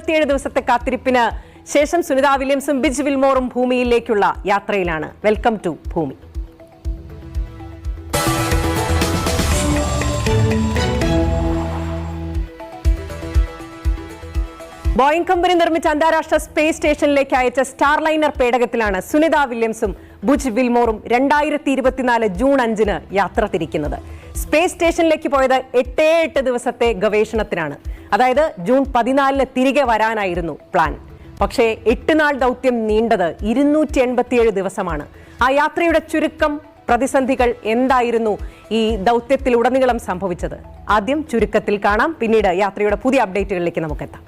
7 ദിവസത്തെ കാത്തിരിപ്പിന് ശേഷം സുനിത വില്യംസും ബിജ് വിൽമോറും ഭൂമിയിലേക്കുള്ള യാത്രയിലാണ്. വെൽക്കം ടു ഭൂമി. ബോയിംഗ് കമ്പനി നിർമ്മിച്ച അന്താരാഷ്ട്ര സ്പേസ് സ്റ്റേഷനിലേക്ക് അയച്ച സ്റ്റാർലൈനർ പേടകത്തിലാണ് സുനിത വില്യംസും ബിജ് വിൽമോറും 2024 ജൂൺ 5-ന് യാത്ര തിരിക്കുന്നത്. സ്പേസ് സ്റ്റേഷനിലേക്ക് പോയത് 8 ദിവസത്തെ ഗവേഷണത്തിനാണ്. അതായത് ജൂൺ 14-ന് തിരികെ വരാനായിരുന്നു പ്ലാൻ. പക്ഷേ 8 നാൾ ദൗത്യം നീണ്ടത് 287 ദിവസമാണ്. ആ യാത്രയുടെ ചുരുക്കം, പ്രതിസന്ധികൾ എന്തായിരുന്നു ഈ ദൗത്യത്തിലുടനീളം സംഭവിച്ചത്? ആദ്യം ചുരുക്കത്തിൽ കാണാം, പിന്നീട് യാത്രയുടെ പുതിയ അപ്ഡേറ്റുകളിലേക്ക് നമുക്കെത്താം.